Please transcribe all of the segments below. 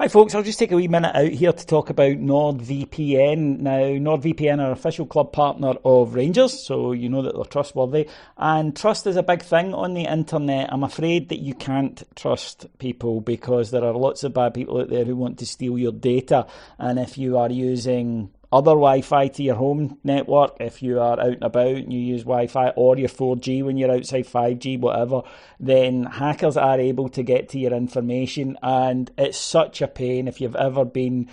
Hi folks, I'll just take a wee minute out here to talk about NordVPN. Now, NordVPN are official club partner of Rangers, so you know that they're trustworthy. And trust is a big thing on the internet. I'm afraid that you can't trust people because there are lots of bad people out there who want to steal your data. And if you are using other Wi-Fi to your home network, if you are out and about and you use Wi-Fi or your 4G when you're outside, 5G, whatever, then hackers are able to get to your information, and it's such a pain if you've ever been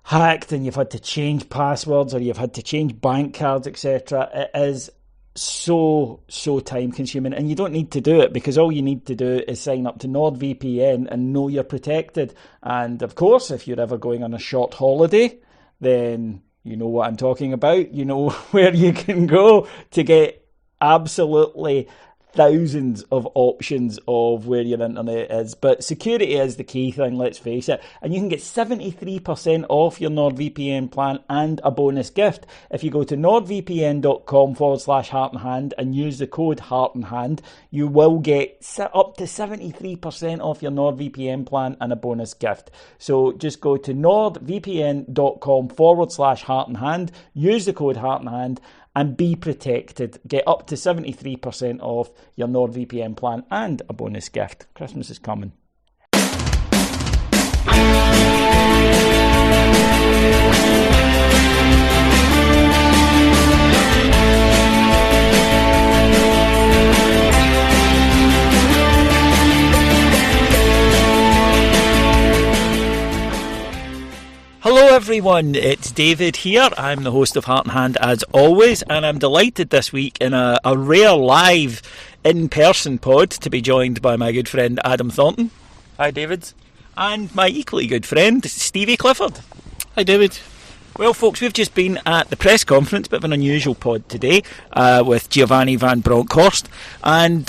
hacked and you've had to change passwords or you've had to change bank cards, etc. It is so time consuming, and you don't need to do it because all you need to do is sign up to NordVPN and know you're protected. And of course, if you're ever going on a short holiday, then you know what I'm talking about. You know where you can go to get absolutely thousands of options of where your internet is. But security is the key thing, let's face it. And you can get 73% off your NordVPN plan and a bonus gift. If you go to nordvpn.com/heart and hand and use the code heart and hand, you will get up to 73% off your NordVPN plan and a bonus gift. So just go to nordvpn.com/heart and hand, use the code heart and hand, and be protected. Get up to 73% off your NordVPN plan and a bonus gift. Christmas is coming. Hello everyone, it's David here. I'm the host of Heart and Hand as always, and I'm delighted this week in a rare live in-person pod to be joined by my good friend Adam Thornton. Hi David. And my equally good friend Stevie Clifford. Hi David. Well folks, we've just been at the press conference, bit of an unusual pod today, with Giovanni Van Bronckhorst. And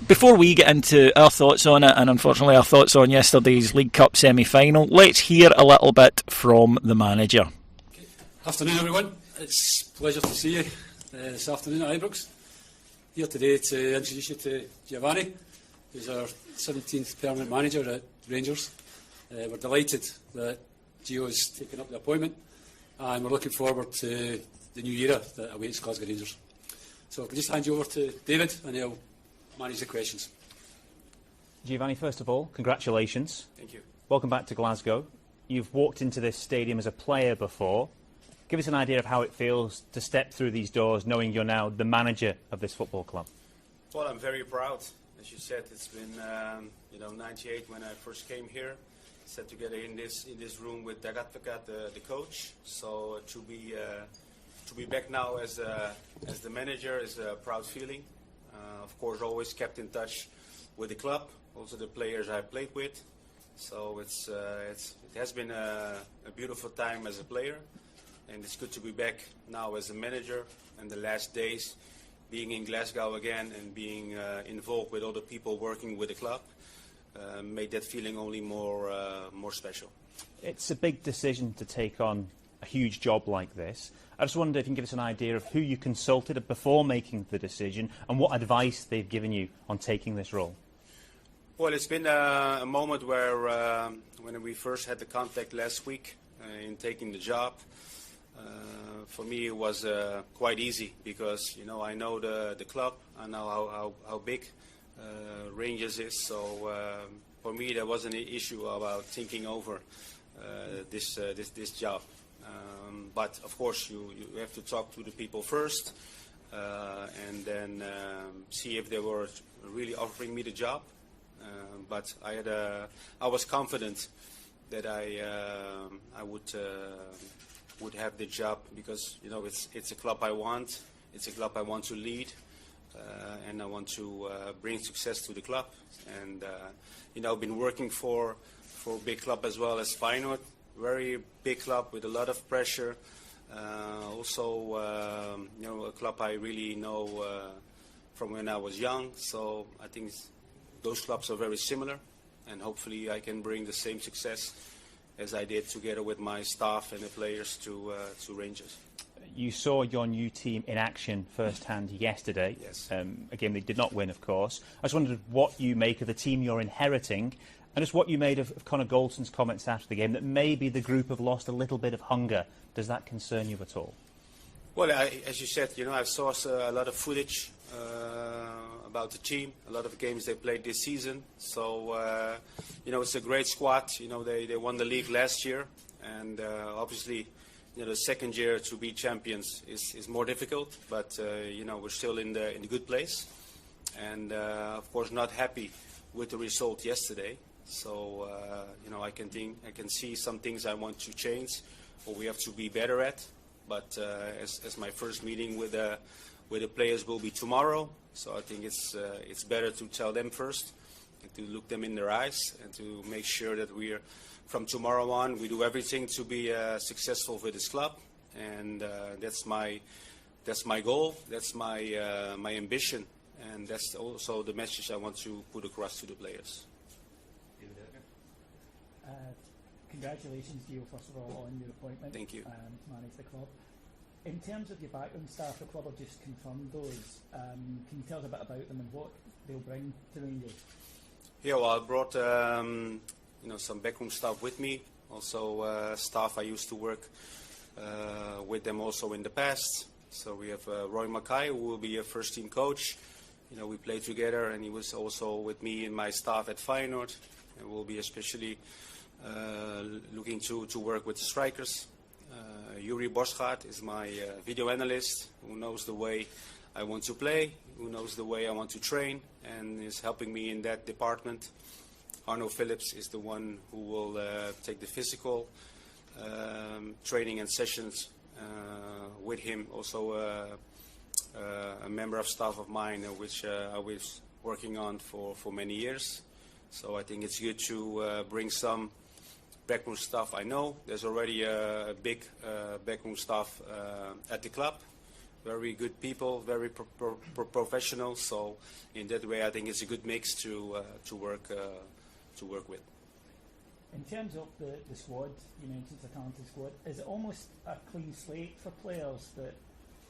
before we get into our thoughts on it, and unfortunately our thoughts on yesterday's League Cup semi-final, let's hear a little bit from the manager. Afternoon everyone, it's a pleasure to see you this afternoon at Ibrox. Here today to introduce you to Giovanni, who's our 17th permanent manager at Rangers. We're delighted that Gio's taken up the appointment, and we're looking forward to the new era that awaits Glasgow Rangers. So I can just hand you over to David and he'll manage the questions. Giovanni, first of all, congratulations. Thank you. Welcome back to Glasgow. You've walked into this stadium as a player before. Give us an idea of how it feels to step through these doors knowing you're now the manager of this football club. Well, I'm very proud. As you said, it's been 98 when I first came here. Sat together in this room with Dagatvakat, the coach. So to be back now as the manager is a proud feeling. Of course, always kept in touch with the club, also the players I played with. So it has been a beautiful time as a player, and it's good to be back now as a manager. And the last days, being in Glasgow again and being involved with other people working with the club. Made that feeling only more special. It's a big decision to take on a huge job like this. I just wondered if you can give us an idea of who you consulted before making the decision and what advice they've given you on taking this role. Well, it's been a moment where when we first had the contact last week in taking the job, for me it was quite easy because I know the club, I know how big Rangers is, so for me there wasn't an issue about thinking over this job. But of course you have to talk to the people first and then see if they were really offering me the job. But I was confident that I would have the job because it's a club I want. It's a club I want to lead. And I want to bring success to the club. And I've been working for a big club as well as Feyenoord, very big club with a lot of pressure. Also, a club I really know from when I was young. So I think those clubs are very similar, and hopefully I can bring the same success as I did together with my staff and the players to Rangers. You saw your new team in action firsthand yesterday. Yes. A game they did not win, of course. I just wondered what you make of the team you're inheriting And just what you made of Conor Goldson's comments after the game, that maybe the group have lost a little bit of hunger. Does that concern you at all? Well, as you said, I saw a lot of footage about the team, a lot of games they played this season. So, it's a great squad. They won the league last year. And obviously, the second year to be champions is more difficult. But, we're still in the good place. And, of course, not happy with the result yesterday. So, I can see some things I want to change or we have to be better at. But as my first meeting with the players will be tomorrow, so I think it's better to tell them first and to look them in their eyes and to make sure that from tomorrow on we do everything to be successful for this club, and that's my goal, that's my ambition, and that's also the message I want to put across to the players. Congratulations, Gio, first of all, on your appointment. Thank you. To manage the club. In terms of your backroom staff, the club have just confirmed those. Can you tell us a bit about them and what they'll bring to Rangers? Yeah, well, I brought some backroom staff with me. Also, staff I used to work with them also in the past. So we have Roy Mackay, who will be a first-team coach. We played together, and he was also with me in my staff at Feyenoord, and will be especially looking to work with the strikers. Yuri Boschart is my video analyst, who knows the way I want to play, who knows the way I want to train, and is helping me in that department. Arno Phillips is the one who will take the physical training and sessions with him. Also a member of staff of mine, which I was working on for many years. So I think it's good to bring some backroom staff. I know there's already a big backroom staff at the club. Very good people, very professional. So in that way, I think it's a good mix to work with. In terms of the squad, you mentioned it's a talented squad. Is it almost a clean slate for players that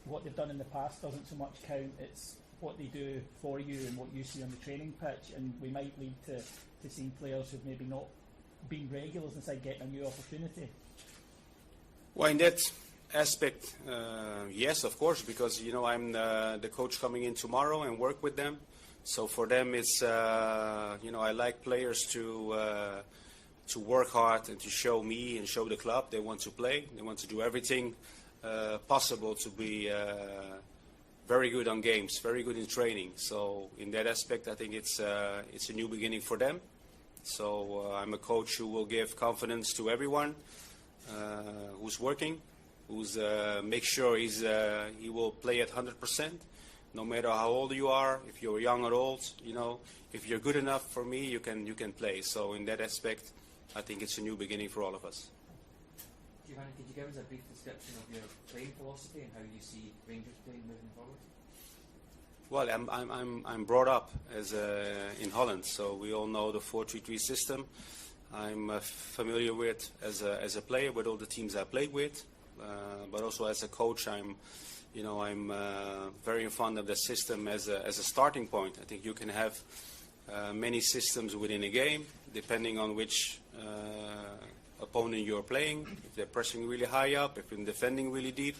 what they've done in the past doesn't so much count? It's what they do for you and what you see on the training pitch, and we might lead to seeing players who've maybe not been regulars inside getting a new opportunity? Well, in that aspect, yes, of course, because I'm the coach coming in tomorrow and work with them. So for them, it's I like players to work hard and to show me and show the club they want to play. They want to do everything possible to be very good on games, very good in training. So in that aspect, I think it's a new beginning for them. So I'm a coach who will give confidence to everyone who's working, who's make sure he will play at 100%, no matter how old you are. If you're young or old, if you're good enough for me, you can play. So in that aspect, I think it's a new beginning for all of us. Giovanni, could you give us a brief description of your playing philosophy and how you see Rangers playing moving forward? Well, I'm brought up in Holland, so we all know the 4-3-3 system. I'm familiar with as a player with all the teams I played with, but also as a coach, I'm very fond of the system as a starting point. I think you can have many systems within a game, depending on which opponent you're playing. If they're pressing really high up, if they're defending really deep.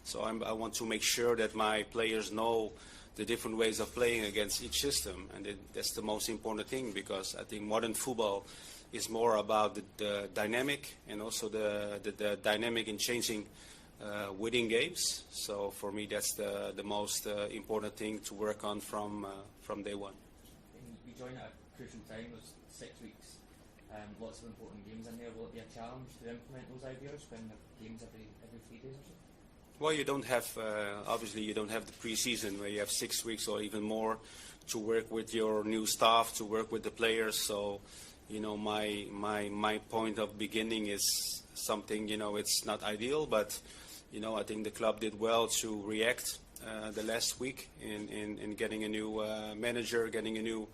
So I want to make sure that my players know the different ways of playing against each system, and that's the most important thing, because I think modern football is more about the dynamic and also the dynamic in changing within games. So for me, that's the most important thing to work on from day one. You join at a crucial time. There's 6 weeks, lots of important games in there. Will it be a challenge to implement those ideas when there are games every 3 days or so? Well, you don't have, obviously you don't have the pre-season where you have 6 weeks or even more to work with your new staff, to work with the players. So, my point of beginning is something, it's not ideal, but, I think the club did well to react the last week in getting a new manager, getting a new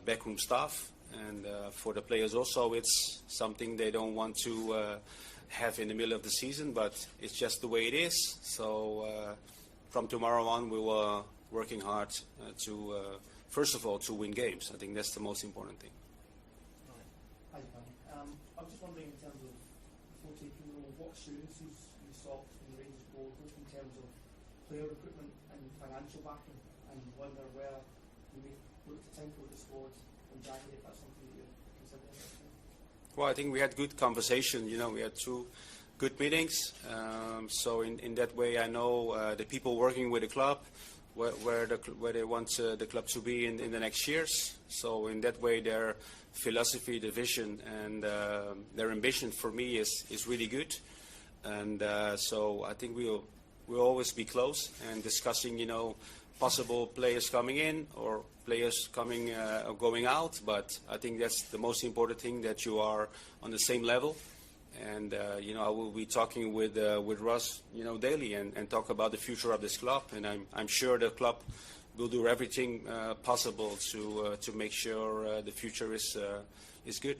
backroom staff. And for the players also, it's something they don't want to have in the middle of the season, but it's just the way it is. So from tomorrow on, we were working hard to, first of all, to win games. I think that's the most important thing. just wondering, in terms of before taking the role, what assurances you sought from the Rangers board, both in terms of player recruitment and financial backing, and wonder where you may look to tinker with the squad in January, if that's something that you're considering? Well, I think we had good conversation. We had 2 good meetings. So in that way, I know the people working with the club, where they want the club to be in the next years. So in that way, their philosophy, the vision, and their ambition for me is really good. And so I think we'll always be close and discussing, possible players coming in or players coming or going out. But I think that's the most important thing, that you are on the same level. And I will be talking with Russ, daily and talk about the future of this club. And I'm sure the club will do everything possible to make sure the future is good.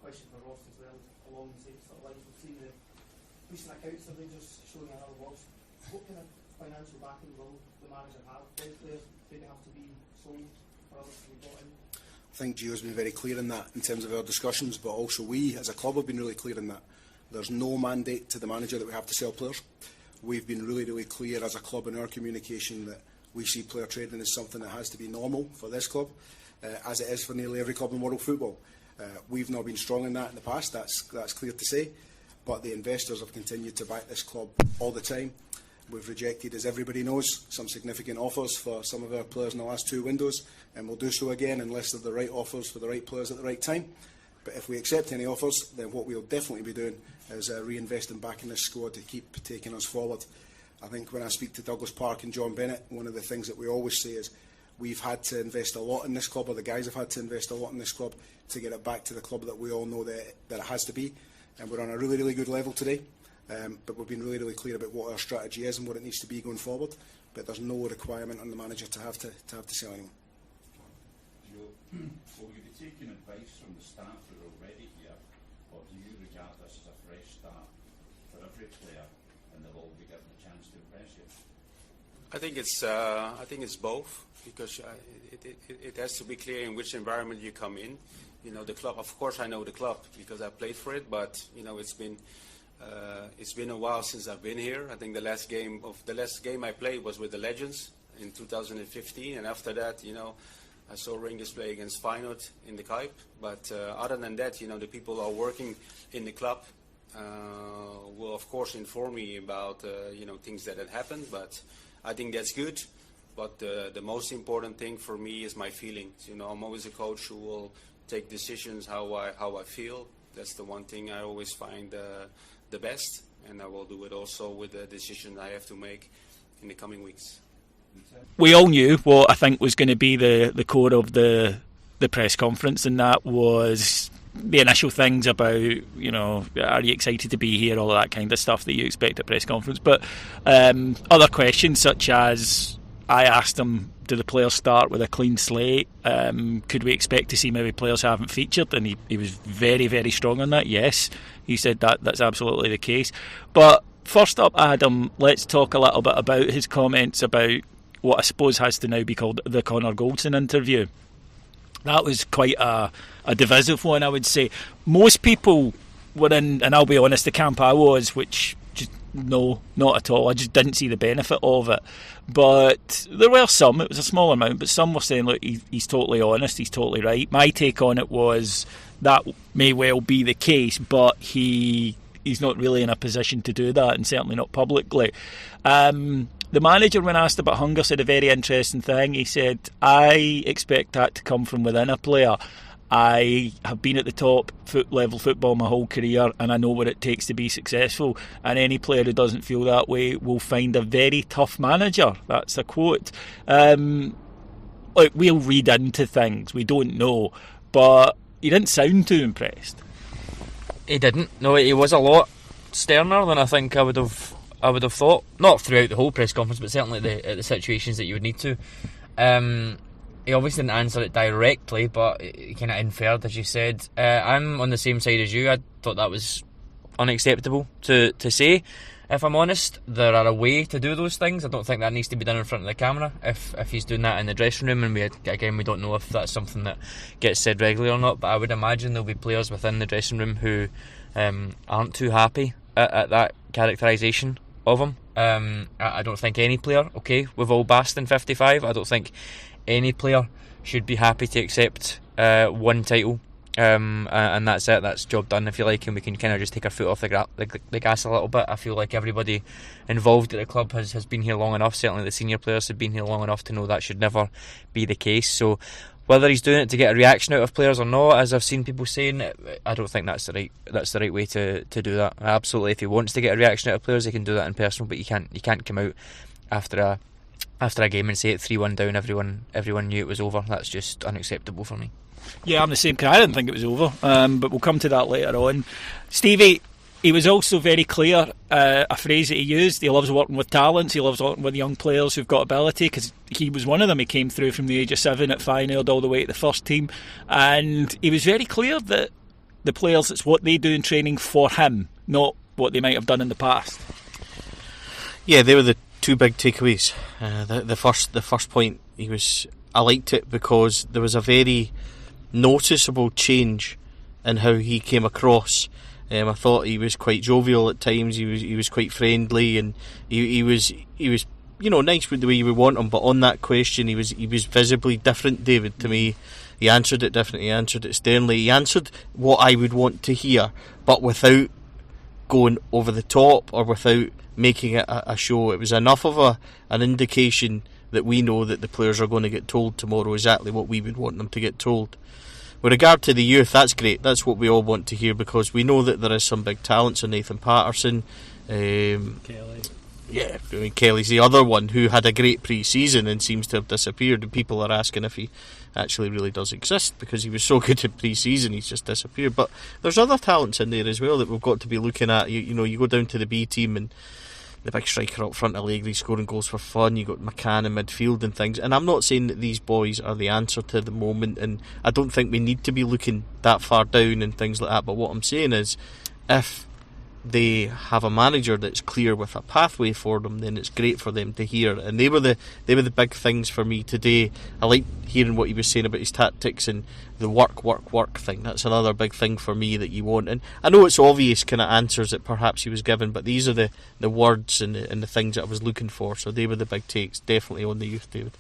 Question for Ross as well, along the same sort of lines. We've seen the recent accounts of Rangers showing another loss. What kind of financial backing will the manager have? When players do they have to be sold for others to be brought in? I think Gio's been very clear in that in terms of our discussions, but also we as a club have been really clear in that. There's no mandate to the manager that we have to sell players. We've been really, really clear as a club in our communication that we see player trading as something that has to be normal for this club, as it is for nearly every club in world football. We've not been strong in that in the past, that's clear to say, but the investors have continued to back this club all the time. We've rejected, as everybody knows, some significant offers for some of our players in the last 2 windows, and we'll do so again unless they're the right offers for the right players at the right time. But if we accept any offers, then what we'll definitely be doing is reinvesting back in this squad to keep taking us forward. I think when I speak to Douglas Park and John Bennett, one of the things that we always say is we've had to invest a lot in this club, or the guys have had to invest a lot in this club to get it back to the club that we all know that it has to be. And we're on a really, really good level today. But we've been really, really clear about what our strategy is and what it needs to be going forward. But there's no requirement on the manager to have to sell anyone. Will you be taking advice from the staff who are already here, or do you regard this as a fresh start for every player, and they'll all be given a chance to impress you? I think it's both, because it has to be clear in which environment you come in. The club. Of course, I know the club because I played for it, but it's been a while since I've been here. I think the last game I played was with the Legends in 2015, and after that, I saw Rangers play against Feyenoord in the Kuip. But other than that, the people who are working in the club will, of course, inform me about things that had happened. But I think that's good. But the most important thing for me is my feelings. I'm always a coach who will take decisions how I feel. That's the one thing I always find the best, and I will do it also with the decision I have to make in the coming weeks. We all knew what I think was going to be the core of the press conference, and that was the initial things about, are you excited to be here, all of that kind of stuff that you expect at press conference. But other questions, such as I asked him, do the players start with a clean slate? Could we expect to see maybe players who haven't featured? And he was very, very strong on that. Yes, he said that's absolutely the case. But first up, Adam, let's talk a little bit about his comments about what I suppose has to now be called the Connor Goldson interview. That was quite a divisive one, I would say. Most people were in, and I'll be honest, the camp I was, which just no, not at all. I just didn't see the benefit of it. But there were some, it was a small amount, but some were saying, look, he's totally honest, he's totally right. My take on it was that may well be the case, but he's not really in a position to do that, and certainly not publicly. The manager, when asked about hunger, said a very interesting thing. He said, I expect that to come from within a player. I have been at the top level football my whole career, and I know what it takes to be successful, and any player who doesn't feel that way will find a very tough manager. That's a quote. Look, we'll read into things, we don't know, but he didn't sound too impressed. He didn't. No, he was a lot sterner than I think I would have thought. Not throughout the whole press conference, but certainly at the situations that you would need to. He obviously didn't answer it directly, but he kind of inferred, as you said. I'm on the same side as you. I thought that was unacceptable to say. If I'm honest, there are a way to do those things. I don't think that needs to be done in front of the camera. If he's doing that in the dressing room, and we don't know if that's something that gets said regularly or not, but I would imagine there'll be players within the dressing room who aren't too happy at that characterisation of him. I don't think any player, okay, we've all basked in 55, I don't think any player should be happy to accept one title, and that's it, that's job done, if you like, and we can kind of just take our foot off the gas a little bit. I feel like everybody involved at the club has been here long enough, certainly the senior players have been here long enough to know that should never be the case. So whether he's doing it to get a reaction out of players or not, as I've seen people saying, I don't think that's the right way to do that. Absolutely, if he wants to get a reaction out of players, he can do that in person, but you can't come out after a game and say it 3-1 down. Everyone knew it was over. That's just unacceptable for me. Yeah, I'm the same. I didn't think it was over, but we'll come to that later on. Stevie, he was also very clear, a phrase that he used, he loves working with talents, he loves working with young players who've got ability, because he was one of them. He came through from the age of 7 at Feyenoord all the way to the first team, and he was very clear that the players, it's what they do in training for him, not what they might have done in the past. Yeah, they were the two big takeaways. The first point, I liked it because there was a very noticeable change in how he came across. I thought he was quite jovial at times. He was quite friendly, and he was nice with the way you would want him. But on that question, he was visibly different, David, to me. He answered it differently. He answered it sternly. He answered what I would want to hear, but without going over the top or without making it a show. It was enough of an indication that we know that the players are going to get told tomorrow exactly what we would want them to get told. With regard to the youth, that's great. That's what we all want to hear, because we know that there is some big talents in Nathan Patterson. Kelly. Yeah, I mean, Kelly's the other one who had a great pre-season and seems to have disappeared, and people are asking if he actually really does exist, because he was so good at pre-season, he's just disappeared. But there's other talents in there as well that we've got to be looking at. You go down to the B team, and the big striker up front, Allegri, scoring goals for fun. You got McCann in midfield and things. And I'm not saying that these boys are the answer to the moment, and I don't think we need to be looking that far down and things like that. But what I'm saying is, if they have a manager that's clear with a pathway for them, then it's great for them to hear. And they were the big things for me today. I like hearing what he was saying about his tactics and the work thing. That's another big thing for me that you want. And I know it's obvious kind of answers that perhaps he was given, but these are the words and the things that I was looking for. So they were the big takes, definitely on the youth, David.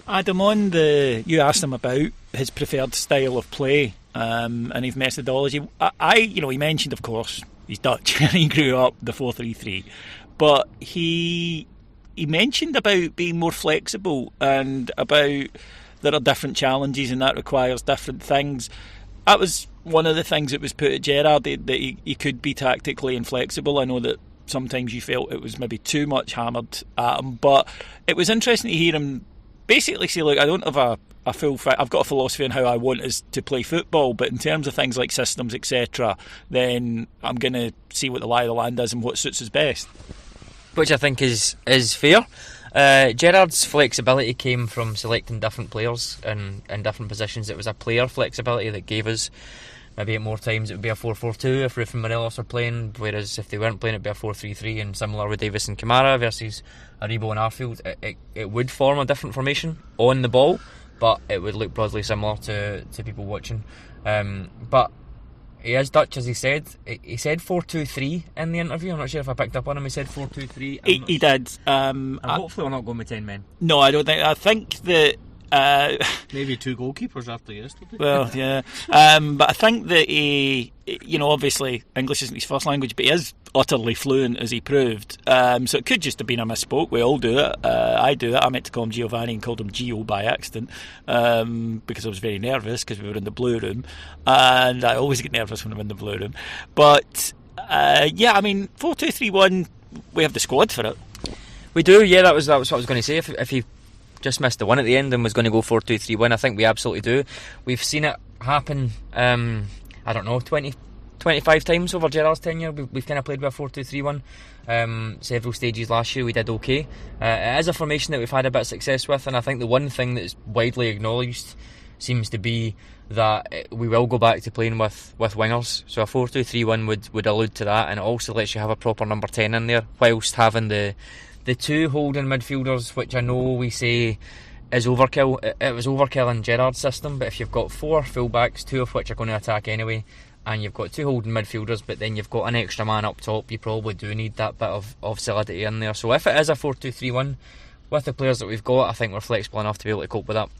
Adam, you asked him about his preferred style of play and his methodology. He mentioned, of course, he's Dutch and he grew up the 4-3-3, but he mentioned about being more flexible and about there are different challenges and that requires different things. That was one of the things that was put at Gerrard, that he could be tactically inflexible. I know that sometimes you felt it was maybe too much hammered at him, but it was interesting to hear him basically say, look, I don't have I've got a philosophy on how I want us to play football, but in terms of things like systems, etc., then I'm going to see what the lie of the land is and what suits us best. Which I think is fair. Gerrard's flexibility came from selecting different players in different positions. It was a player flexibility that gave us, maybe at more times it would be a 4-4-2 if Roof and Morelos were playing, whereas if they weren't playing it would be a 4-3-3, and similar with Davis and Kamara versus Aribo and Arfield. It would form a different formation on the ball, but it would look broadly similar to people watching. But he is Dutch, as he said. He said 4-2-3 in the interview. I'm not sure if I picked up on him. He said 4-2-3. He did. Hopefully we're not going with 10 men. No, I don't think. I think that maybe 2 goalkeepers after yesterday. Well, yeah. But I think that he, obviously English isn't his first language, but he is utterly fluent, as he proved. So it could just have been a misspoke. We all do it. I do it. I meant to call him Giovanni and called him Gio by accident, because I was very nervous because we were in the blue room, and I always get nervous when I'm in the blue room. But 4-2-3-1. We have the squad for it. We do. Yeah, that was what I was going to say. If he just missed the one at the end and was going to go 4-2-3-1, I think we absolutely do. We've seen it happen, 25 times over Gerrard's tenure. We've kind of played with a 4-2-3-1. Several stages last year we did okay. It is a formation that we've had a bit of success with, and I think the one thing that is widely acknowledged seems to be that we will go back to playing with wingers. So a 4-2-3-1 would allude to that, and it also lets you have a proper number 10 in there, whilst having the two holding midfielders, which I know we say is overkill. It was overkill in Gerrard's system, but if you've got 4 full-backs, 2 of which are going to attack anyway, and you've got 2 holding midfielders, but then you've got an extra man up top, you probably do need that bit of solidity in there. So if it is a 4-2-3-1, with the players that we've got, I think we're flexible enough to be able to cope with that.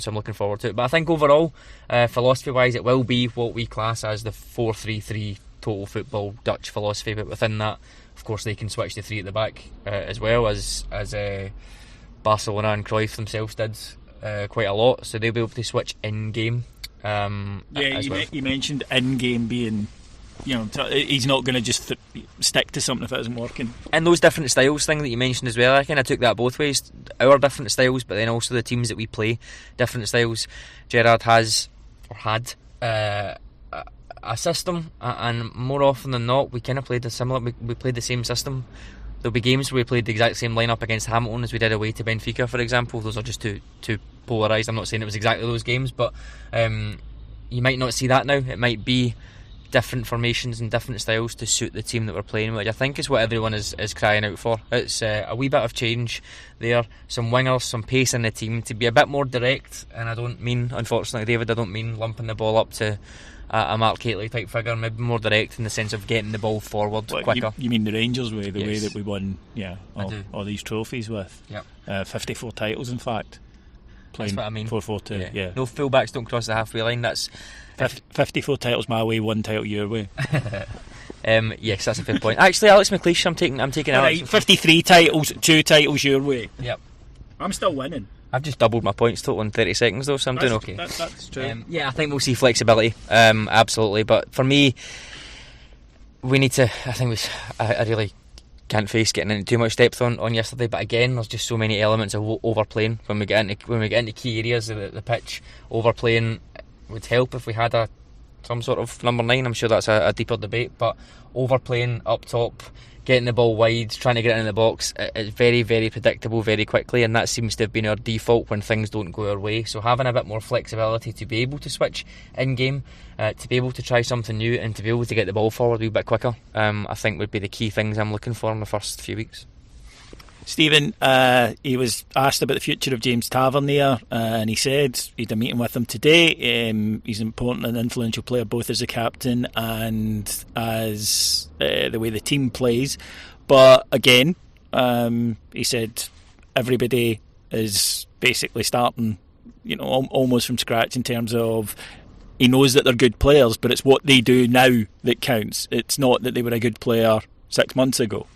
So I'm looking forward to it. But I think overall, philosophy-wise, it will be what we class as the 4-3-3 total football Dutch philosophy. But within that, of course, they can switch to 3 at the back, as well as Barcelona and Cruyff themselves did quite a lot. So they'll be able to switch in-game. You mentioned in-game being... he's not going to just stick to something if it isn't working. And those different styles thing that you mentioned as well, I kind of took that both ways. Our different styles, but then also the teams that we play, different styles. Gerrard has, or had, a system, and more often than not, we kind of played we played the same system. There'll be games where we played the exact same lineup against Hamilton as we did away to Benfica, for example. Those are just too polarised. I'm not saying it was exactly those games, but you might not see that now. It might be different formations and different styles to suit the team that we're playing, which I think is what everyone is crying out for. It's a wee bit of change there, some wingers, some pace in the team, to be a bit more direct. And I don't mean, unfortunately, David, I don't mean lumping the ball up to a Mark Hateley type figure, maybe more direct in the sense of getting the ball forward quicker. You mean the Rangers way, the Yes. way that we won all these trophies with? Yep. 54 titles, in fact. That's what I mean. 4-4-2, yeah. No full-backs don't cross the halfway line. That's 54 titles my way, 1 title your way. Yes, that's a fair point. Actually, Alex McLeish, I'm taking Alex. Right, 53 titles, 2 titles your way. Yep. I'm still winning. I've just doubled my points total in 30 seconds though, so I'm doing okay. That's true. I think we'll see flexibility, absolutely. But for me, we need to. I really can't face getting into too much depth on yesterday. But again, there's just so many elements of overplaying when we get into key areas of the pitch. Overplaying would help if we had some sort of number 9. I'm sure that's a deeper debate, but overplaying up top, getting the ball wide, trying to get it in the box, it's very, very predictable very quickly, and that seems to have been our default when things don't go our way. So having a bit more flexibility to be able to switch in game, to be able to try something new, and to be able to get the ball forward a wee bit quicker, I think would be the key things I'm looking for in the first few weeks. Stephen, he was asked about the future of James Tavernier, and he said he had a meeting with him today. He's an important and influential player, both as a captain and as the way the team plays. But again, he said everybody is basically starting, almost from scratch in terms of he knows that they're good players, but it's what they do now that counts. It's not that they were a good player 6 months ago.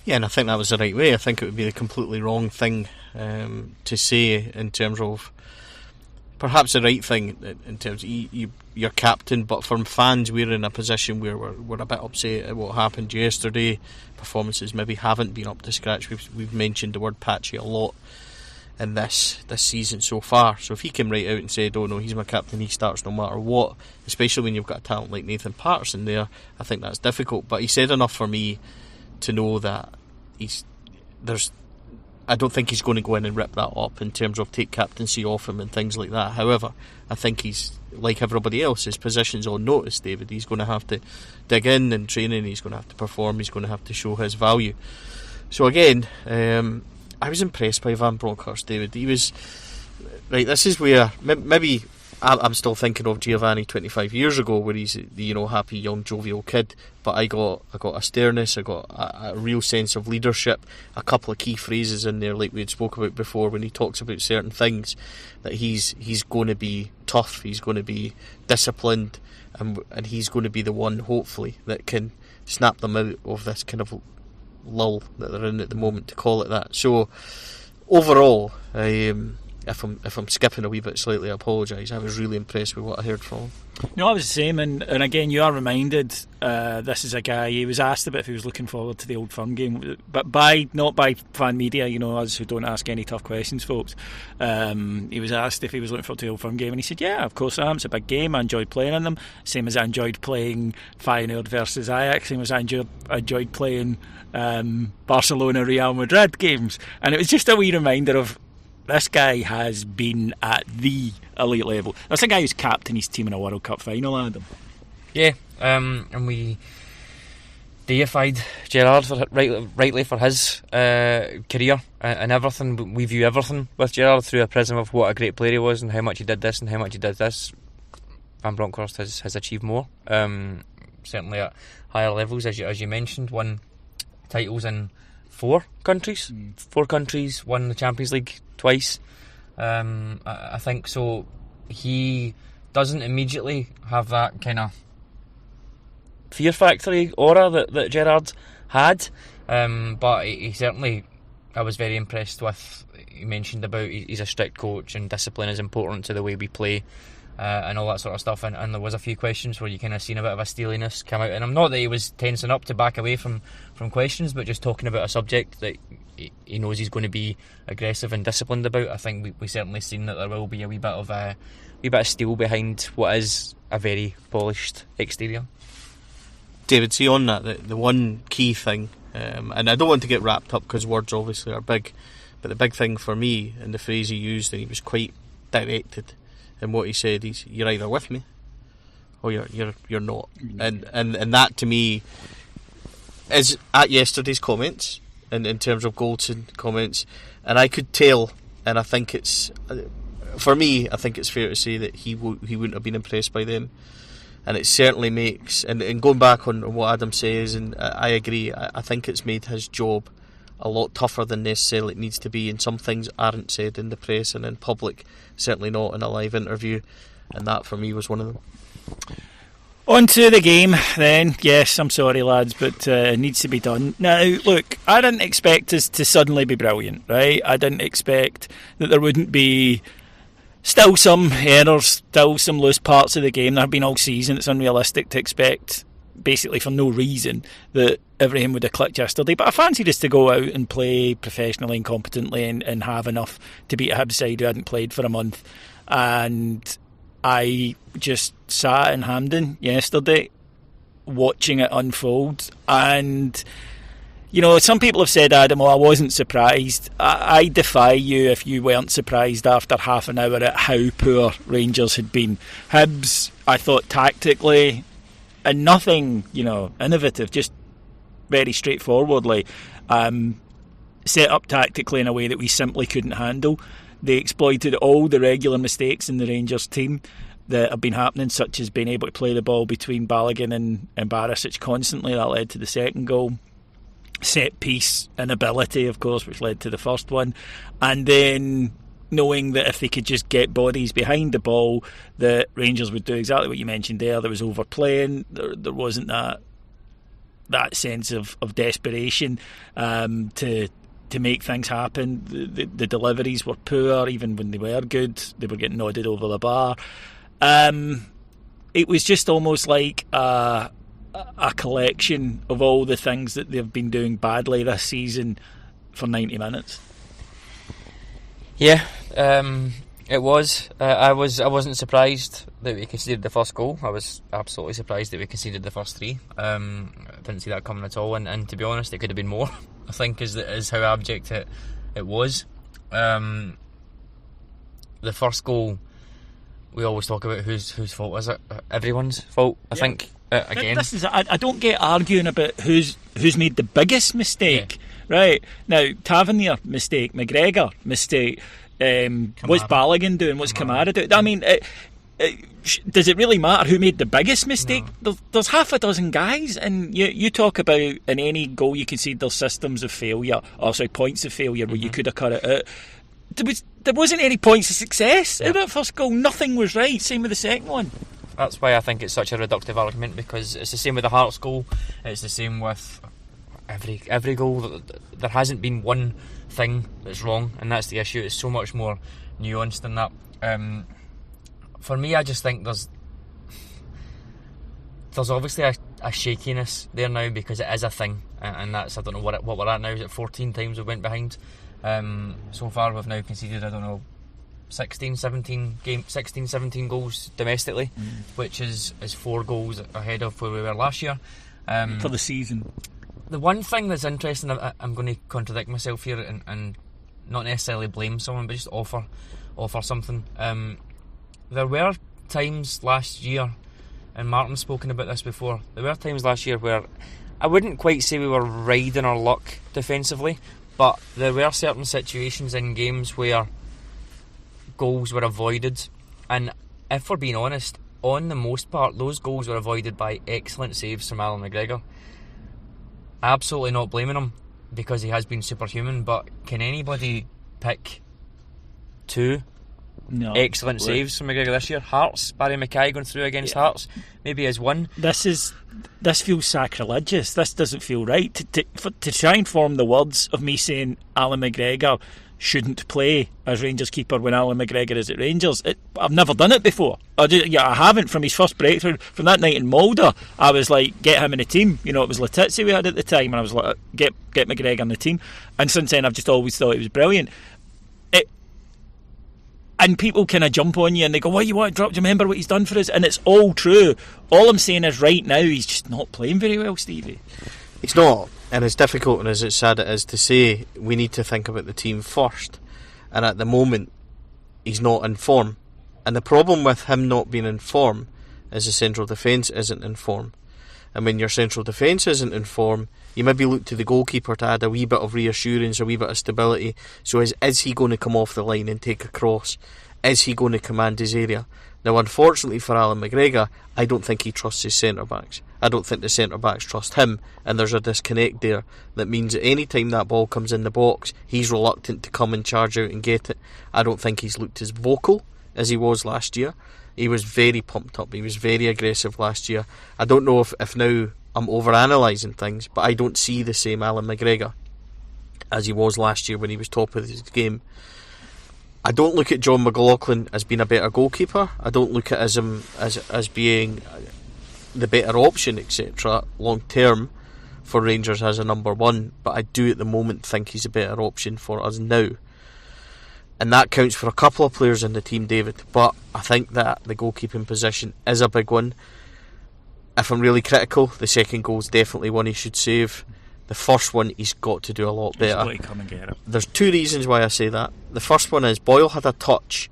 Yeah, and I think that was the right way. I think it would be the completely wrong thing to say in terms of perhaps the right thing in terms of you're captain, but from fans we're in a position where we're a bit upset at what happened yesterday. Performances maybe haven't been up to scratch. We've mentioned the word patchy a lot in this season so far. So if he came right out and said, "Oh no, he's my captain, he starts no matter what," especially when you've got a talent like Nathan Patterson there, I think that's difficult. But he said enough for me to know that I don't think he's going to go in and rip that up in terms of take captaincy off him and things like that. However, I think he's, like everybody else, his position's on notice, David. He's going to have to dig in training, he's going to have to perform, he's going to have to show his value. So again, I was impressed by Van Bronckhorst, David. He was right. This is where maybe I'm still thinking of Giovanni 25 years ago, where he's the happy young jovial kid. But I got a sternness, I got a real sense of leadership. A couple of key phrases in there, like we had spoke about before, when he talks about certain things, that he's going to be tough, he's going to be disciplined, and he's going to be the one, hopefully, that can snap them out of this kind of lull that they're in at the moment, to call it that. So overall, if I'm skipping a wee bit slightly, I apologise. I was really impressed with what I heard from him. No, I was the same, and again, you are reminded this is a guy. He was asked about if he was looking forward to the Old Firm game, but not by fan media, us who don't ask any tough questions, folks. He was asked if he was looking forward to the Old Firm game, and he said, "Yeah, of course I am. It's a big game. I enjoyed playing in them. Same as I enjoyed playing Feyenoord versus Ajax. Same as I enjoyed playing Barcelona Real Madrid games." And it was just a wee reminder of This guy has been at the elite level. That's a guy who's captained his team in a World Cup final, Adam. Yeah, and we deified Gerrard rightly for his career and everything. We view everything with Gerrard through a prism of what a great player he was and how much he did this and how much he did this. Van Bronckhorst has achieved more, certainly at higher levels, as you mentioned. Won titles in 4 countries. 4 countries, won the Champions League twice. I think so. He doesn't immediately have that kind of fear factory aura that Gerrard had, but he certainly, I was very impressed with. He mentioned about he's a strict coach and discipline is important to the way we play. And all that sort of stuff, and there was a few questions where you kind of seen a bit of a steeliness come out, and I'm not that he was tensing up to back away from questions, but just talking about a subject that he knows he's going to be aggressive and disciplined about. I think we certainly seen that there will be a wee bit of steel behind what is a very polished exterior. David, see on that, the one key thing, and I don't want to get wrapped up because words obviously are big, but the big thing for me, and the phrase he used, and he was quite directed in what he said, is you're either with me or you're not, and that to me is at yesterday's comments, and in terms of Goldson comments, and I could tell, and I think it's, for me, I think it's fair to say that he wouldn't have been impressed by them, and it certainly makes, and going back on what Adam says, and I agree, I think it's made his job a lot tougher than necessarily it needs to be, and some things aren't said in the press and in public, certainly not in a live interview, and that for me was one of them. On to the game then. Yes, I'm sorry lads, but it needs to be done. Now look, I didn't expect us to suddenly be brilliant, right? I didn't expect that there wouldn't be still some errors, still some loose parts of the game. There have been all season. It's unrealistic to expect, basically for no reason, that everything would have clicked yesterday, but I fancied us to go out and play professionally and competently and have enough to beat a Hibs side who hadn't played for a month. And I just sat in Hampden yesterday watching it unfold, and you know, some people have said, Adam, I wasn't surprised. I defy you if you weren't surprised after half an hour at how poor Rangers had been. Hibs, I thought tactically, and nothing, innovative, just very straightforwardly set up tactically in a way that we simply couldn't handle. They exploited all the regular mistakes in the Rangers team that have been happening, such as being able to play the ball between Balogun and Barisic constantly. That led to the second goal. Set piece inability, of course, which led to the first one. And then knowing that if they could just get bodies behind the ball, that Rangers would do exactly what you mentioned there. There was overplaying. There wasn't that sense of desperation to make things happen. The deliveries were poor. Even when they were good, they were getting nodded over the bar. It was just almost like a collection of all the things that they've been doing badly this season for 90 minutes. Yeah, it was. I wasn't surprised that we conceded the first goal. I was absolutely surprised that we conceded the first 3. I didn't see that coming at all, and to be honest, it could have been more. I think is how abject it was. The first goal, we always talk about whose fault is it? Everyone's fault, I think. Again, this is I don't get arguing about who's made the biggest mistake. Yeah. Right now, Tavernier mistake, McGregor mistake. What's Balogun doing? What's Kamara doing? I mean, does it really matter who made the biggest mistake? No. There's half a dozen guys, and you talk about in any goal you concede there's systems of failure, points of failure where you could have cut it out. There wasn't any points of success in that first goal. Nothing was right. Same with the second one. That's why I think it's such a reductive argument, because it's the same with the Hearts goal. It's the same with every goal. There hasn't been one thing that's wrong, and that's the issue. It's so much more nuanced than that. For me, I just think there's obviously a shakiness there now, because it is a thing, and that's, I don't know what we're at now. Is it 14 times we went behind? So far we've now conceded, 16, 17 goals domestically, which is 4 goals ahead of where we were last year. For the season. The one thing that's interesting, I'm going to contradict myself here and not necessarily blame someone, but just offer something. There were times last year, and Martin's spoken about this before, there were times last year where I wouldn't quite say we were riding our luck defensively, but there were certain situations in games where goals were avoided, and if we're being honest, on the most part those goals were avoided by excellent saves from Alan McGregor. Absolutely not blaming him, because he has been superhuman, but can anybody pick two excellent saves from McGregor this year? Hearts, Barry Mackay going through against Hearts, maybe as one. This feels sacrilegious. This doesn't feel right. To try and form the words of me saying Alan McGregor shouldn't play as Rangers keeper when Alan McGregor is at Rangers. I've never done it before. I haven't. From his first breakthrough, from that night in Mulder, I was like, get him in the team. You know, it was Letizia we had at the time, and I was like, get McGregor in the team. And since then, I've just always thought he was brilliant. And people kind of jump on you and they go, why you want to drop? Do you remember what he's done for us? And it's all true. All I'm saying is right now he's just not playing very well, Stevie. He's not, and as difficult and as it's sad it is to say, we need to think about the team first. And at the moment, he's not in form. And the problem with him not being in form is the central defence isn't in form. And when your central defence isn't in form, you maybe look to the goalkeeper to add a wee bit of reassurance, a wee bit of stability. So is he going to come off the line and take a cross? Is he going to command his area? Now, unfortunately for Alan McGregor, I don't think he trusts his centre-backs. I don't think the centre-backs trust him, and there's a disconnect there that means that any time that ball comes in the box, he's reluctant to come and charge out and get it. I don't think he's looked as vocal as he was last year. He was very pumped up. He was very aggressive last year. I don't know if now I'm overanalysing things, but I don't see the same Alan McGregor as he was last year when he was top of his game. I don't look at John McLaughlin as being a better goalkeeper. I don't look at him as being the better option, etc. long term for Rangers as a number one, but I do at the moment think he's a better option for us now. And that counts for a couple of players in the team, David, but I think that the goalkeeping position is a big one. If I'm really critical, the second goal is definitely one he should save. The first one he's got to do a lot better. He's got to come and get it. There's two reasons why I say that. The first one is Boyle had a touch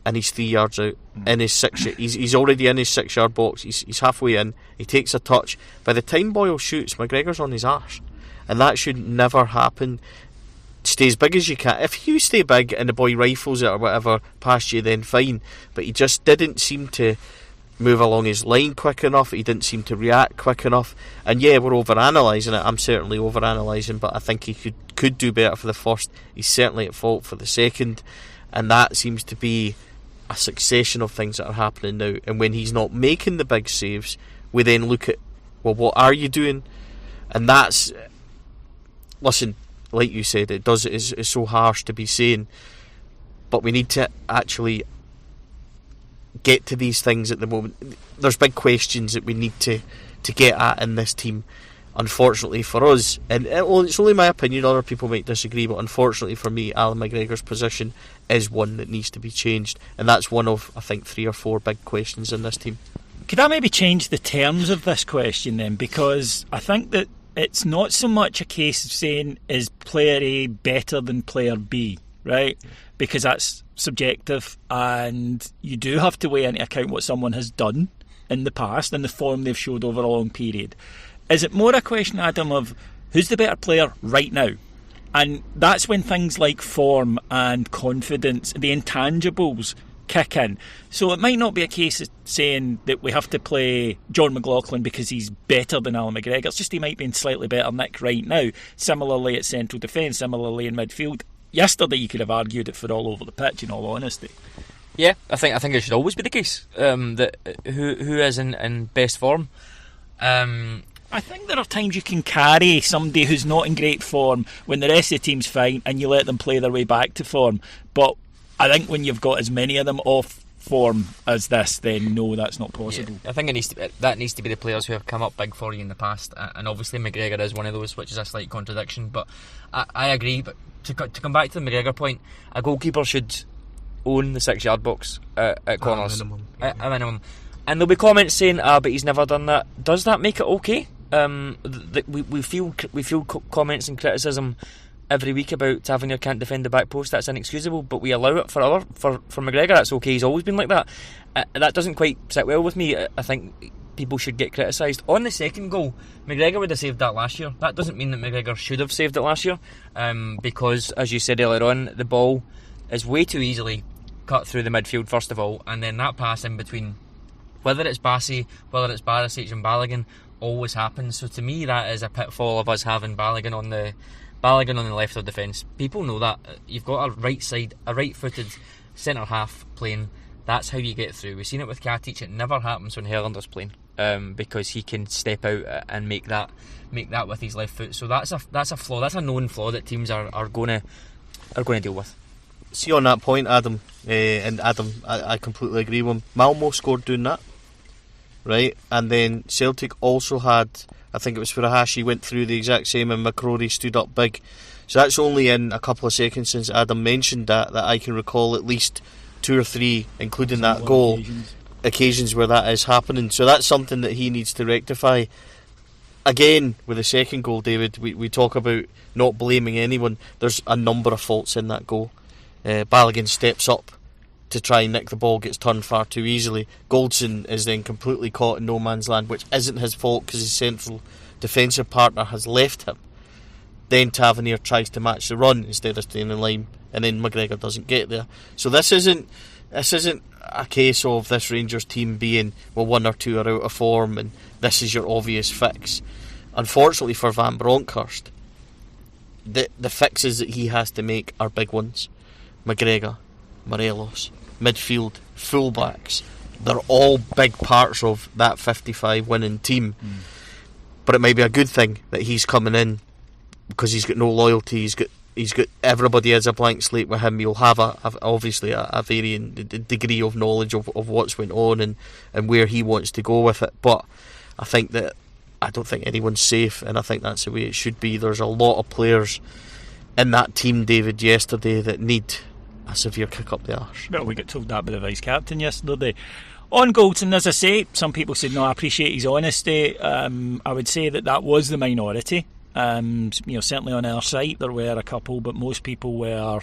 and he's 3 yards out in his 6 yard. He's already in his 6 yard box. He's halfway in. He takes a touch. By the time Boyle shoots, McGregor's on his arse, and that should never happen. Stay as big as you can. If you stay big and the boy rifles it or whatever past you, then fine. But he just didn't seem to move along his line quick enough. He didn't seem to react quick enough. And yeah, we're overanalysing it. I'm certainly overanalysing, but I think he could do better for the first. He's certainly at fault for the second, and that seems to be a succession of things that are happening now. And when he's not making the big saves, we then look at, well, what are you doing? And that's, listen, like you said, it's so harsh to be saying, but we need to actually get to these things at the moment. There's big questions that we need to get at in this team. Unfortunately for us, and it's only my opinion, other people might disagree, but unfortunately for me, Alan McGregor's position is one that needs to be changed, and that's one of, I think, 3 or 4 big questions in this team. Could I maybe change the terms of this question then? Because I think that it's not so much a case of saying, is player A better than player B, right? Because that's subjective, and you do have to weigh into account what someone has done in the past and the form they've showed over a long period. Is it more a question, Adam, of who's the better player right now? And that's when things like form and confidence, the intangibles, kick in. So it might not be a case of saying that we have to play John McLaughlin because he's better than Alan McGregor. It's just he might be in slightly better nick right now. Similarly at central defence, similarly in midfield. Yesterday you could have argued it for all over the pitch, in all honesty. Yeah, I think it should always be the case that who is in best form. I think there are times you can carry somebody who's not in great form when the rest of the team's fine and you let them play their way back to form. But I think when you've got as many of them off form as this, then no, that's not possible. Yeah, I think that needs to be the players who have come up big for you in the past, and obviously McGregor is one of those, which is a slight contradiction. But I agree. But to come back to the McGregor point, a goalkeeper should own the 6 yard box at corners, a minimum. And there'll be comments saying, but he's never done that. Does that make it okay? We feel comments and criticism every week about Tavernier can't defend the back post, that's inexcusable, but we allow it for McGregor. That's okay, he's always been like that. That doesn't quite sit well with me. I think people should get criticised. On the second goal, McGregor would have saved that last year. That doesn't mean that McGregor should have saved it last year, because, as you said earlier on, the ball is way too easily cut through the midfield, first of all, and then that pass in between, whether it's Bassey, whether it's Barisic and Balogun, always happens. So to me, that is a pitfall of us having Balogun on the left of defence. People know that. You've got a right-footed centre half playing. That's how you get through. We've seen it with Katic. It never happens when Herlander's playing, because he can step out and make that with his left foot. So that's a flaw. That's a known flaw that teams are going to deal with. See, on that point, Adam, I completely agree with him. Malmo scored doing that, right? And then Celtic also had, I think it was Furuhashi went through the exact same, and McCrory stood up big. So that's only in a couple of seconds since Adam mentioned that I can recall at least 2 or 3, including that goal, occasions where that is happening. So that's something that he needs to rectify. Again, with the second goal, David, we talk about not blaming anyone. There's a number of faults in that goal. Balogun steps up to try and nick the ball, gets turned far too easily. Goldson is then completely caught in no man's land, which isn't his fault because his central defensive partner has left him. Then Tavernier tries to match the run instead of staying in line, and then McGregor doesn't get there. So this isn't a case of this Rangers team being, well, 1 or 2 are out of form and this is your obvious fix. Unfortunately for Van Bronckhorst, the fixes that he has to make are big ones. McGregor, Morelos, midfield, fullbacks, they're all big parts of that 55 winning team. But it might be a good thing that he's coming in, because he's got no loyalty. He's got everybody as a blank slate with him. You'll have obviously a varying degree of knowledge of what's went on and where he wants to go with it. But I don't think anyone's safe, and I think that's the way it should be. There's a lot of players in that team, David, yesterday that need a severe kick up the arse. Well, we got told that by the vice captain yesterday. On Goldson, as I say, some people said, no, I appreciate his honesty. I would say that was the minority. Certainly on our site there were a couple, but most people were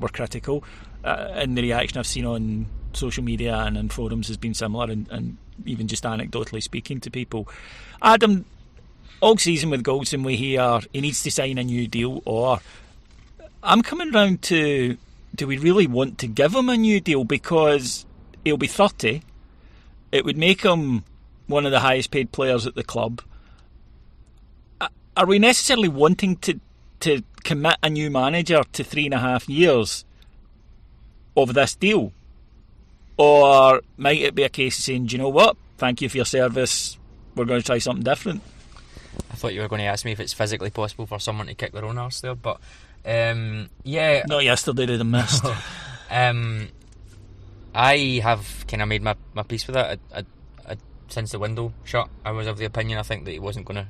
critical. And the reaction I've seen on social media and in forums has been similar, and even just anecdotally speaking to people. Adam, all season with Goldson we hear he needs to sign a new deal, or I'm coming round to, do we really want to give him a new deal? Because he'll be 30. It would make him one of the highest paid players at the club. Are we necessarily wanting to commit a new manager to 3.5 years of this deal? Or might it be a case of saying, do you know what, thank you for your service, we're going to try something different? I thought you were going to ask me if it's physically possible for someone to kick their own arse there, but yeah. Not yesterday, they'd have missed. I have kind of made my peace with that. Since the window shut, I was of the opinion, I think, that he wasn't going to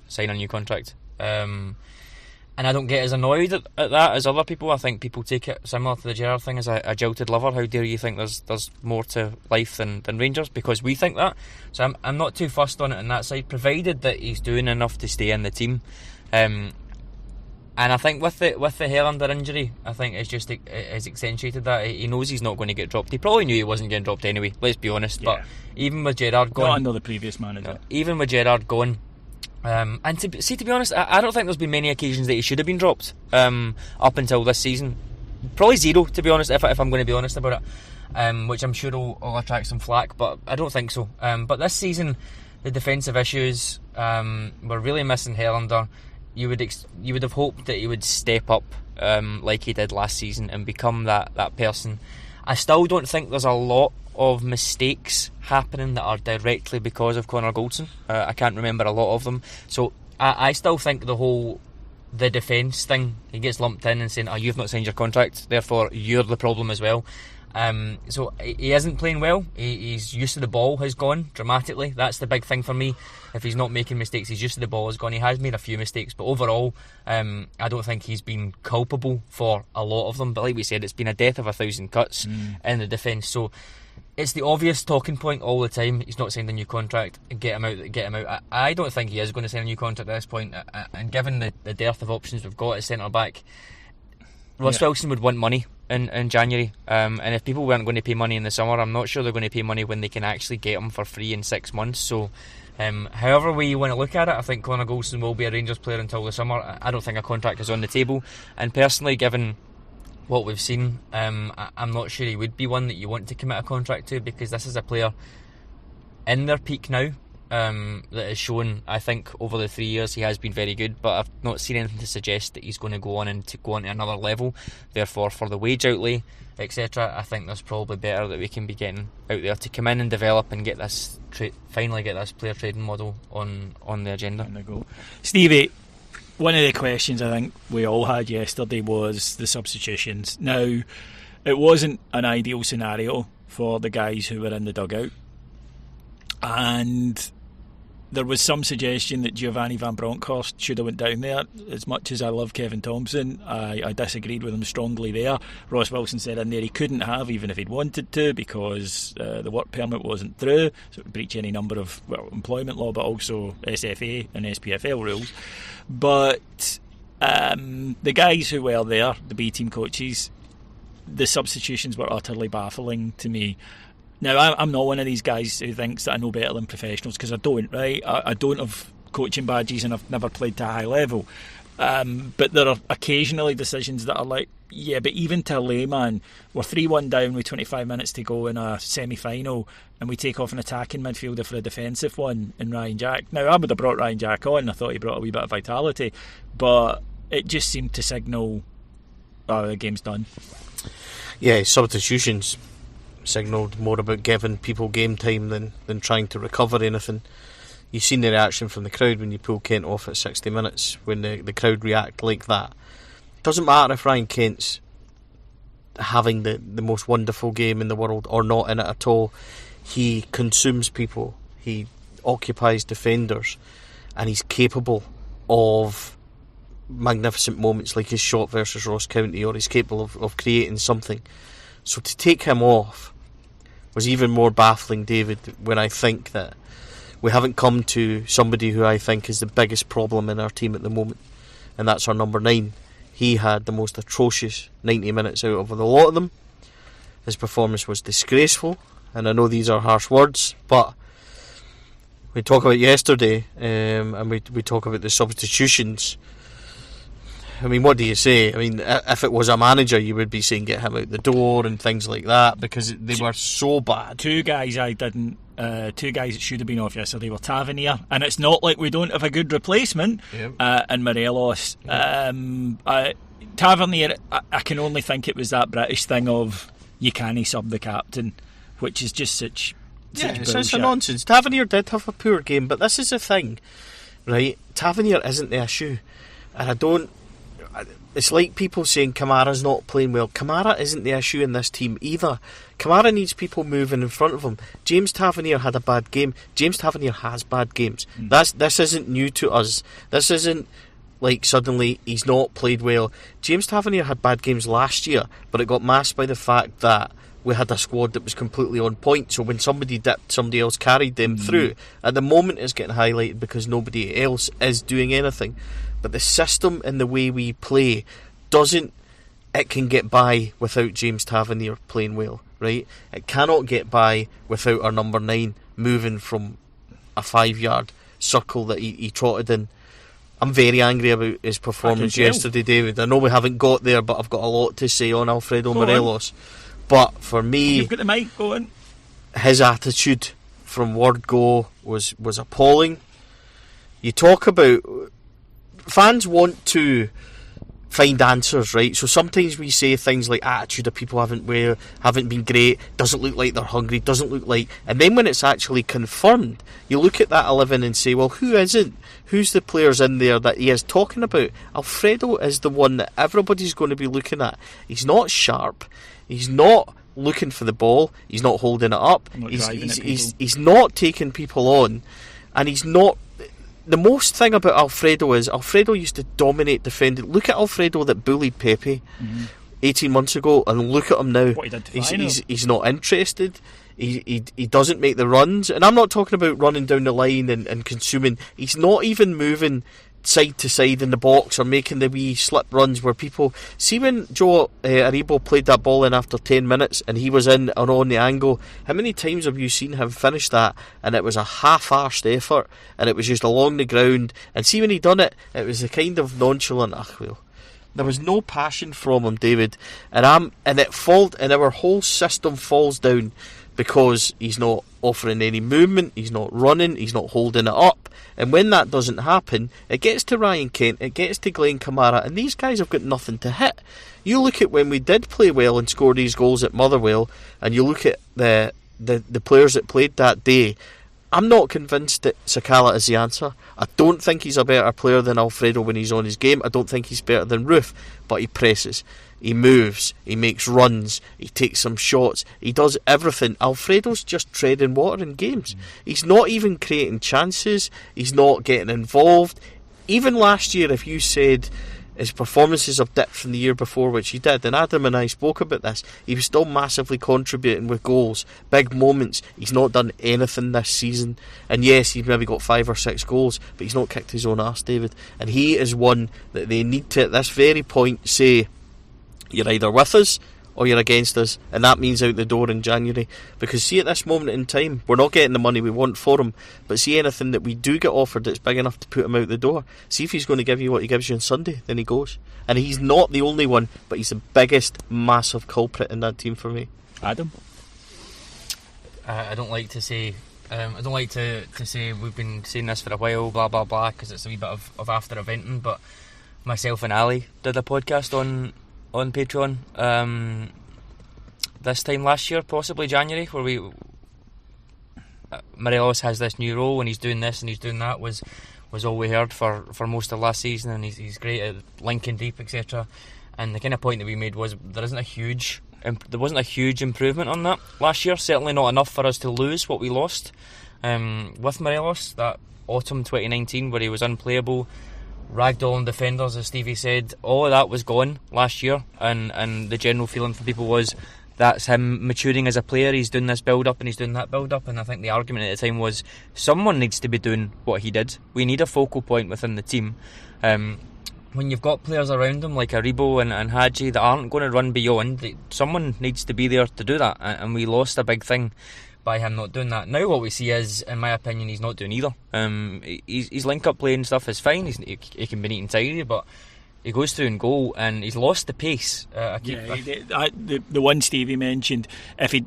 sign a new contract. And I don't get as annoyed at that as other people. I think people take it similar to the Gerrard thing as a jilted lover. How dare you think there's more to life than Rangers, because we think that. So I'm not too fussed on it on that side, provided that he's doing enough to stay in the team. And I think with the Herlander injury, I think it's accentuated that. He knows he's not going to get dropped. He probably knew he wasn't getting dropped anyway, let's be honest. Yeah. But even with Gerrard going, not under the previous manager. Even with Gerrard going, and to be honest, I don't think there's been many occasions that he should have been dropped up until this season. Probably zero, to be honest, if I'm going to be honest about it, which I'm sure will attract some flack, but I don't think so. But this season, the defensive issues, we're really missing Herlander. You would have hoped that he would step up like he did last season and become that person. I still don't think there's a lot of mistakes happening that are directly because of Connor Goldson. I can't remember a lot of them. So I still think the defence thing, he gets lumped in and saying, you've not signed your contract, therefore you're the problem as well. So he isn't playing well. His use of the ball has gone dramatically. That's the big thing for me. If he's not making mistakes, his use of the ball has gone. He has made a few mistakes, but overall, I don't think he's been culpable for a lot of them. But like we said, it's been a death of 1,000 cuts in the defence. So it's the obvious talking point all the time. He's not signed a new contract. Get him out. Get him out. I don't think he is going to sign a new contract at this point. And given the dearth of options we've got at centre back, Ross Wilson would want money in January. And if people weren't going to pay money in the summer, I'm not sure they're going to pay money when they can actually get him for free in 6 months. So, however way you want to look at it, I think Connor Goldson will be a Rangers player until the summer. I don't think a contract is on the table. And personally, given what we've seen, I'm not sure he would be one that you want to commit a contract to, because this is a player in their peak now that has shown, I think, over the 3 years he has been very good, but I've not seen anything to suggest that he's going to go on to another level. Therefore, for the wage outlay, etc., I think there's probably better that we can be getting out there to come in and develop and get this finally get this player trading model on the agenda. There we go. Stevie, one of the questions I think we all had yesterday was the substitutions. Now, it wasn't an ideal scenario for the guys who were in the dugout, and there was some suggestion that Giovanni Van Bronckhorst should have went down there. As much as I love Kevin Thompson, I disagreed with him strongly there. Ross Wilson said in there he couldn't have, even if he'd wanted to, because the work permit wasn't through, so it would breach any number of employment law, but also SFA and SPFL rules. But the guys who were there, the B team coaches, the substitutions were utterly baffling to me. Now, I'm not one of these guys who thinks that I know better than professionals, because I don't, right? I don't have coaching badges and I've never played to a high level. But there are occasionally decisions that are like, yeah, but even to a layman, we're 3-1 down with 25 minutes to go in a semi-final, and we take off an attacking midfielder for a defensive one in Ryan Jack. Now, I would have brought Ryan Jack on. I thought he brought a wee bit of vitality, but it just seemed to signal, oh, the game's done. Yeah, substitutions signalled more about giving people game time than trying to recover anything. You've seen the reaction from the crowd when you pull Kent off at 60 minutes, when the crowd react like that. It doesn't matter if Ryan Kent's having the most wonderful game in the world or not in it at all. He consumes people, he occupies defenders, and he's capable of magnificent moments like his shot versus Ross County, or he's capable of creating something. So to take him off was even more baffling, David, when I think that we haven't come to somebody who I think is the biggest problem in our team at the moment, and that's our number 9. He had the most atrocious 90 minutes out of the lot of them. His performance was disgraceful, and I know these are harsh words, but we talk about yesterday, and we talk about the substitutions. I mean, what do you say? I mean, if it was a manager, you would be saying get him out the door and things like that, because they were so bad. Two guys that should have been off yesterday were Tavernier, and it's not like we don't have a good replacement, and Morelos. Tavernier, I can only think it was that British thing of you can't sub the captain, which is just such it's bullshit. a nonsense. Tavernier did have a poor game, but this is the thing, right? Tavernier isn't the issue, and it's like people saying Kamara's not playing well. Kamara isn't the issue in this team either. Kamara needs people moving in front of him. James Tavernier had a bad game. James Tavernier has bad games. This isn't new to us. This isn't like suddenly he's not played well. James Tavernier had bad games last year, but it got masked by the fact that we had a squad that was completely on point. So when somebody dipped, somebody else carried them through. At the moment it's getting highlighted because nobody else is doing anything. But the system and the way we play it can get by without James Tavernier playing well, right? It cannot get by without our number 9 moving from a 5-yard circle that he trotted in. I'm very angry about his performance yesterday, David. I know we haven't got there, but I've got a lot to say on Alfredo Morelos. But for me, you've got the mic going. His attitude from word go was appalling. You talk about fans want to find answers, right? So sometimes we say things like attitude of people haven't been great, doesn't look like they're hungry, doesn't look like, and then when it's actually confirmed, you look at that 11 and say, well, who isn't? Who's the players in there that he is talking about? Alfredo is the one that everybody's going to be looking at. He's not sharp, he's not looking for the ball, he's not holding it up, he's not taking people on, and he's not. The most thing about Alfredo is Alfredo used to dominate defending. Look at Alfredo that bullied Pepe 18 months ago, and look at him now. What he did to he's not interested. He doesn't make the runs, and I'm not talking about running down the line and consuming. He's not even moving side to side in the box or making the wee slip runs where people see when Joe Aribo played that ball in after 10 minutes and he was in or on the angle. How many times have you seen him finish that and it was a half-arsed effort and it was just along the ground? And see when he done it, it was a kind of nonchalant. There was no passion from him, David, and our whole system falls down because he's not offering any movement, he's not running, he's not holding it up. And when that doesn't happen, it gets to Ryan Kent, it gets to Glenn Kamara, and these guys have got nothing to hit. You look at when we did play well and score these goals at Motherwell, and you look at the players that played that day, I'm not convinced that Sakala is the answer. I don't think he's a better player than Alfredo when he's on his game. I don't think he's better than Roof, but he presses, he moves, he makes runs, he takes some shots, he does everything. Alfredo's just treading water in games. He's not even creating chances, he's not getting involved. Even last year, if you said his performances have dipped from the year before, which he did, and Adam and I spoke about this, he was still massively contributing with goals, big moments. He's not done anything this season, and yes, he's maybe got 5 or 6 goals, but he's not kicked his own arse, David, and he is one that they need to, at this very point, say, you're either with us or you're against us, and that means out the door in January. Because see, at this moment in time, we're not getting the money we want for him, but see, anything that we do get offered that's big enough to put him out the door, see if he's going to give you what he gives you on Sunday, then he goes. And he's not the only one, but he's the biggest massive culprit in that team for me. Adam? I don't like to say we've been saying this for a while, blah blah blah, because it's a wee bit of after eventing, but myself and Ali did a podcast on Patreon this time last year, possibly January, where Morelos has this new role and he's doing this and he's doing that, was all we heard for most of last season, and he's great at linking deep, etc. And the kind of point that we made was there wasn't a huge improvement on that last year, certainly not enough for us to lose what we lost with Morelos that autumn 2019, where he was unplayable, ragdolling defenders, as Stevie said. All of that was gone last year, and the general feeling for people was that's him maturing as a player. He's doing this build up and he's doing that build up, and I think the argument at the time was someone needs to be doing what he did. We need a focal point within the team. When you've got players around him like Aribo and Hadji that aren't going to run beyond, someone needs to be there to do that, and we lost a big thing by him not doing that. Now what we see is, in my opinion, he's not doing either. His link-up play and stuff is fine. He can be neat and tidy, but he goes through and goal, and he's lost the pace. The one Stevie mentioned, if he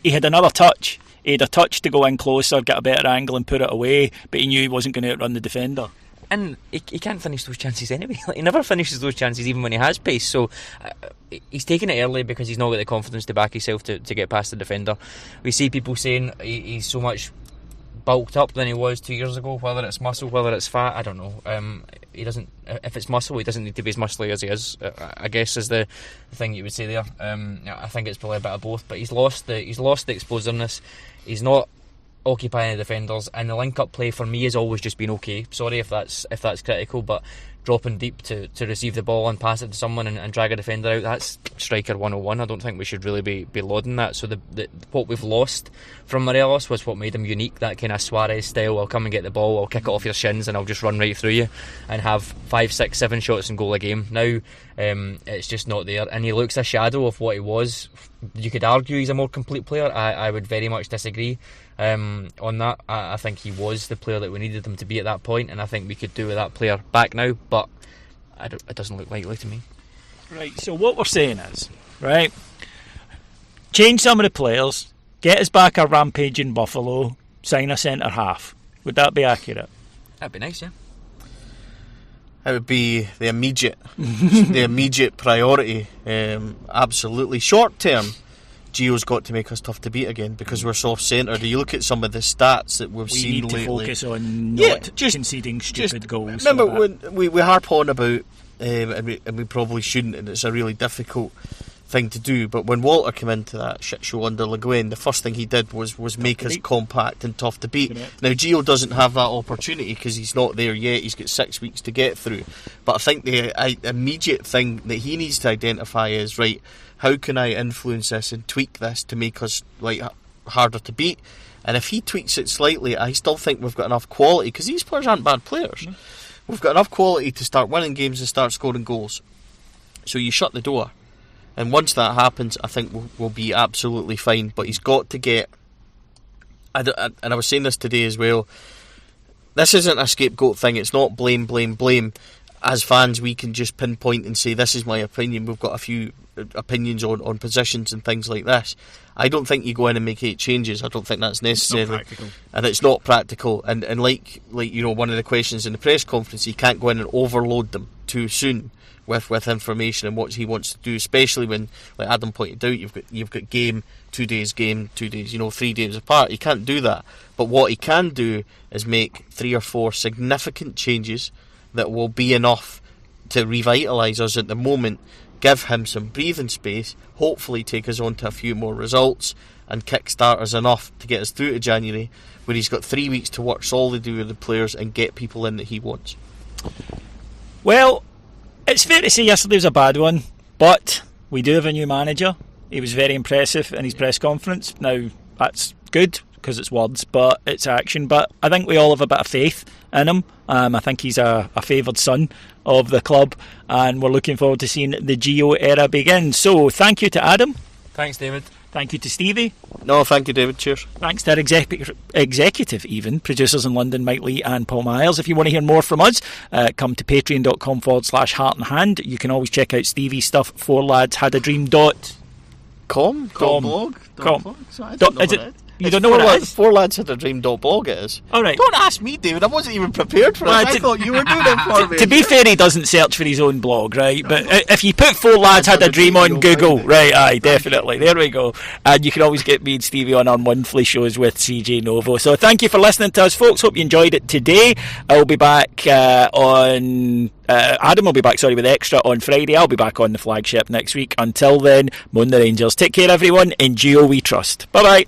had another touch, he had a touch to go in closer, get a better angle and put it away, but he knew he wasn't going to outrun the defender. And he can't finish those chances anyway. He never finishes those chances even when he has pace. So he's taking it early because he's not got the confidence to back himself to get past the defender. We see people saying he's so much bulked up than he was 2 years ago, whether it's muscle, whether it's fat, I don't know. He doesn't. If it's muscle, he doesn't need to be as muscly as he is, I guess is the thing you would say there. I think it's probably a bit of both, but he's lost the explosiveness. He's not occupying the defenders, and the link-up play for me has always just been okay. Sorry if that's critical, but dropping deep to receive the ball and pass it to someone and drag a defender out, that's striker 101. I don't think we should really be lauding that. So what we've lost from Morelos was what made him unique, that kind of Suarez style, I'll come and get the ball, I'll kick it off your shins and I'll just run right through you and have 5, 6, 7 shots and goal a game. Now it's just not there, and he looks a shadow of what he was. You could argue he's a more complete player. I would very much disagree on that. I think he was the player that we needed him to be at that point, and I think we could do with that player back now, but it doesn't look likely to me. Right, so what we're saying is, right, change some of the players, get us back a rampaging Buffalo, sign a centre half. Would that be accurate? That'd be nice, yeah. It would be the immediate priority. Absolutely. Short term, Gio's got to make us tough to beat again because we're soft centred. You look at some of the stats that we've seen lately. We need to focus on not conceding stupid goals. Remember when we harp on about, and we probably shouldn't, and it's a really difficult thing to do. But when Walter came into that shit show under Le Guin, the first thing he did was make us compact and tough to beat. Now Gio doesn't have that opportunity because he's not there yet. He's got 6 weeks to get through. But I think the immediate thing that he needs to identify is, right, how can I influence this and tweak this to make us like harder to beat? And if he tweaks it slightly, I still think we've got enough quality, because these players aren't bad players. We've got enough quality to start winning games and start scoring goals. So you shut the door. And once that happens, I think we'll be absolutely fine. But he's got to get... and I was saying this today as well, this isn't a scapegoat thing. It's not blame. As fans, we can just pinpoint and say, this is my opinion. We've got a few opinions on positions and things like this. I don't think you go in and make 8 changes. I don't think that's necessary. And it's not practical. And like you know, one of the questions in the press conference, you can't go in and overload them too soon with information and what he wants to do, especially when, like Adam pointed out, you've got game, 2 days, 3 days apart. You can't do that. But what he can do is make 3 or 4 significant changes that will be enough to revitalise us at the moment, give him some breathing space, hopefully take us on to a few more results and kickstart us enough to get us through to January, where he's got 3 weeks to work solidly with the players and get people in that he wants. Well, it's fair to say yesterday was a bad one, but we do have a new manager. He was very impressive in his press conference. Now, that's good, because it's words, but it's action. But I think we all have a bit of faith in him. I think he's a favoured son of the club, and we're looking forward to seeing the Gio era begin. So thank you to Adam. Thanks, David. Thank you to Stevie. No, thank you, David. Cheers. Thanks to our executive producers in London, Mike Lee and Paul Miles. If you want to hear more from us, come to patreon.com/heart and hand. You can always check out Stevie's stuff, 4ladshadadream.com. Blog. So I don't know is what it? You don't know what it is? 4ladshadadream.blog it is. All right. Don't ask me, David. I wasn't even prepared for it. I thought you were doing it for me. To be fair, he doesn't search for his own blog, right? But if you put 4 Lads Had a Dream on Google, right, aye, definitely. There we go. And you can always get me and Stevie on our monthly shows with CJ Novo. So thank you for listening to us, folks. Hope you enjoyed it today. I'll be back Adam will be back, with Extra on Friday. I'll be back on the flagship next week. Until then, moan the Rangers. Take care, everyone. In Gio we trust. Bye-bye.